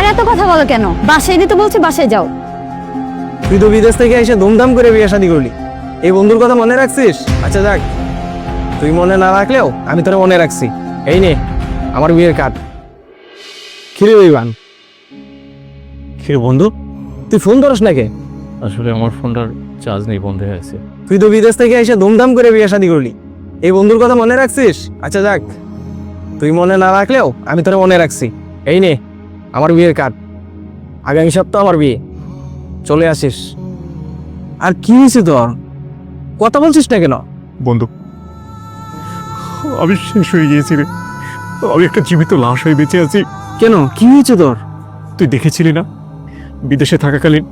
আর এত কথা বলো কেন? বাসায় দিতে বলছি, বাসায় যাও। তুই তো বিদেশ থেকে এসে ধুমধাম করে বিয়ে শাদী করলি, এই বন্ধুর কথা মনে রাখছিস? আচ্ছা যাক, তুই মনে না রাখলেও আমি তোরা মনে রাখছি। এই নে আমার বিয়ের কার্ড। খিরে ইভান, কিরে বন্ধু, তুই ফোন ধরস নাকি? আসলে আমার ফোনটার চার্জ নেই, বন্ধ হয়ে আছে। তুই তো বিদেশ থেকে এসে ধুমধাম করে বিয়ে শাদী করলি, এই বন্ধুর কথা মনে রাখছিস? আচ্ছা যাক, তুই মনে না রাখলেও আমি তোরা মনে রাখছি। এই নে আমার বিয়ের কার্ড। আগামী সপ্তাহ আমার বিয়ে, চলে আসিস। আর কি হয়েছে তোর? কথা বলছিস না কেন? বন্ধু, আমি শেষ হয়ে গিয়েছি রে। আমি একটা জীবিত লাশ হয়ে বেঁচে আছি। কেন, কি হয়েছে তোর? তুই দেখেছিলি না, বিদেশে থাকাকালীন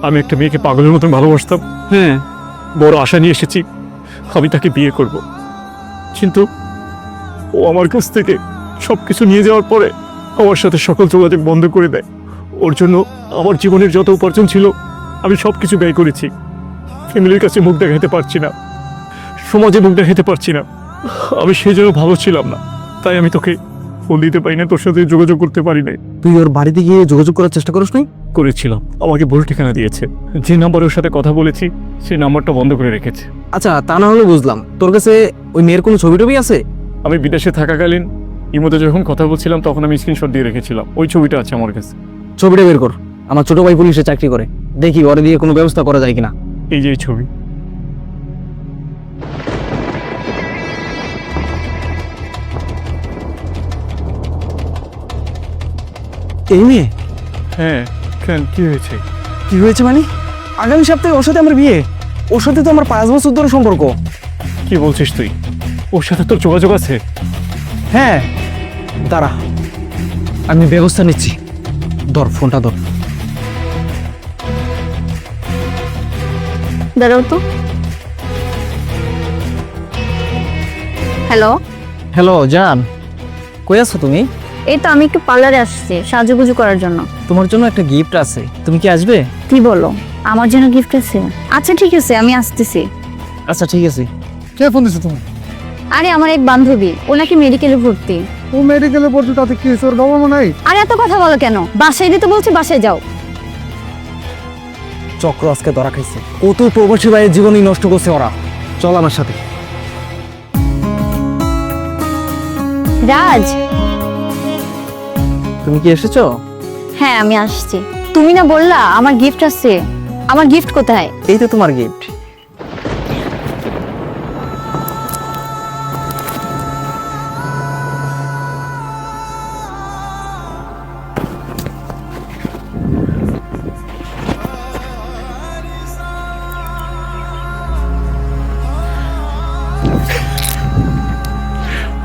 আমি একটা মেয়েকে পাগলের মতন ভালোবাসতাম। হ্যাঁ, বড় আশা নিয়ে এসেছি আমি তাকে বিয়ে করব, কিন্তু ও আমার কাছ থেকে সব কিছু নিয়ে যাওয়ার পরে আমার সাথে সকল যোগাযোগ বন্ধ করে দেয়। ওর জন্য আমার জীবনের যত উপার্জন ছিল আমি সব কিছু ব্যয় করেছি। ফ্যামিলির কাছে মুখ দেখাতে পারছি না, সমাজে মুখ দেখাতে পারছি না। আমি সেই জন্য ভালো ছিলাম না, তাই আমি তোকে ফোন দিতে পারি না, তোর সাথে যোগাযোগ করতে পারি নাই। তুই ওর বাড়িতে গিয়ে যোগাযোগ করার চেষ্টা করিস নাই? করেছিলাম, আমাকে ভুল ঠিকানা দিয়েছে। যে নাম্বারে ওর সাথে কথা বলেছি সেই নাম্বারটা বন্ধ করে রেখেছে। আচ্ছা, তা না হলে বুঝলাম, তোর কাছে ওই মেয়ের কোনো ছবি টবি আছে? আমি বিদেশে থাকাকালীন ইমোতে যখন কথা বলছিলাম তখন আমি স্ক্রিনশট দিয়ে রেখেছিলাম, ওই ছবিটা আছে আমার কাছে। ছবিটা বের কর, আমার ছোট ভাই পুলিশে চাকরি করে, দেখি ওরে দিয়ে কোনো ব্যবস্থা করা যায় কিনা। এই যে এই ছবি। এই মেয়ে? হ্যাঁ, কেন, কি হয়েছে? কি হয়েছে মানে? আগামী সপ্তাহে ওর সাথে আমার বিয়ে। ওর সাথে তো আমার 5 বছর ধরে সম্পর্ক। কি বলছিস তুই? ওর সাথে তোর যোগাযোগ আছে? হ্যাঁ, দাঁড়া, আমি ব্যবস্থা নিচ্ছি। ধর ফোনটা ধর। দাঁড়াও তো। হ্যালো, হ্যালো জান, কই আছো তুমি? এই তো আমি একটু পার্লারে আসছি সাজুগুজু করার জন্য। তোমার জন্য একটা গিফট আছে, তুমি কি আসবে? কি বলো, আমার জন্য গিফট আছে? আচ্ছা ঠিক আছে, আমি আসতেছি। আচ্ছা ঠিক আছে। কে ফোন দিছে তুমি? আরে আমার এক বান্ধবী, ও নাকি মেডিকেলে ভর্তি। ও মেডিকেলে পড়ছে, তাতে কি হয়েছে? ওর বাবা মা নাই? আর এত কথা বলো কেন? বাসায় দিতে বলছি, বাসায় যাও। চক্র আজকে ধরা খাইছে। কত প্রবাসী ভাইয়ের জীবনই নষ্ট করছে ওরা। চল আমার সাথে। রাজ, তুমি কি এসেছো? হ্যাঁ আমি আসছি। তুমি না বললা আমার গিফট আছে? আমার গিফট কোথায়? এই তো তোমার গিফট।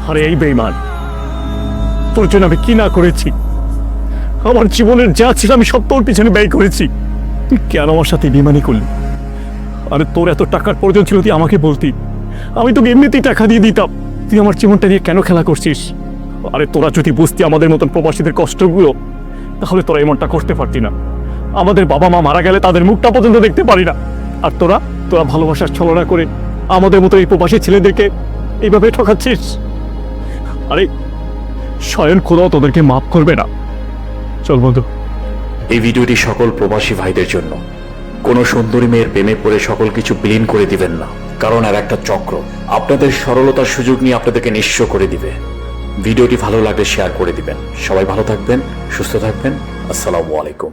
আরে এই বেঈমান, তোর জন্য আমি কি না করেছি। আমার জীবনের যা ছিল আমি সব তোর পিছনে ব্যয় করেছি, তুই কেন আমার সাথে বেঈমানি করলি? আরে তোর এত টাকার প্রয়োজন ছিল তুই আমাকে বলতি, আমি তোকে এমনিতেই টাকা দিয়ে দিতাম। তুই আমার জীবনটা নিয়ে কেন খেলা করছিস? আরে তোরা যদি বুঝতি আমাদের মতন প্রবাসীদের কষ্টগুলো, তাহলে তোরা এমনটা করতে পারতি না। আমাদের বাবা মা মারা গেলে তাদের মুখটা পর্যন্ত দেখতে পারি না, আর তোরা তোরা ভালোবাসার ছলনা করে আমাদের মতো এই প্রবাসী ছেলেদেরকে এইভাবে ঠকাচ্ছিস। আরে স্বয়ং খোদাও তোদেরকে মাফ করবে না। চল বন্ধু। এই ভিডিওটি সকল প্রবাসী ভাইদের জন্য। কোনো সুন্দরী মেয়ের প্রেমে পড়ে সকল কিছু বিলীন করে দিবেন না, কারণ আর একটা চক্র আপনাদের সরলতার সুযোগ নিয়ে আপনাদেরকে নিঃস্ব করে দিবে। ভিডিওটি ভালো লাগলে শেয়ার করে দিবেন। সবাই ভালো থাকবেন, সুস্থ থাকবেন। আসসালামু আলাইকুম।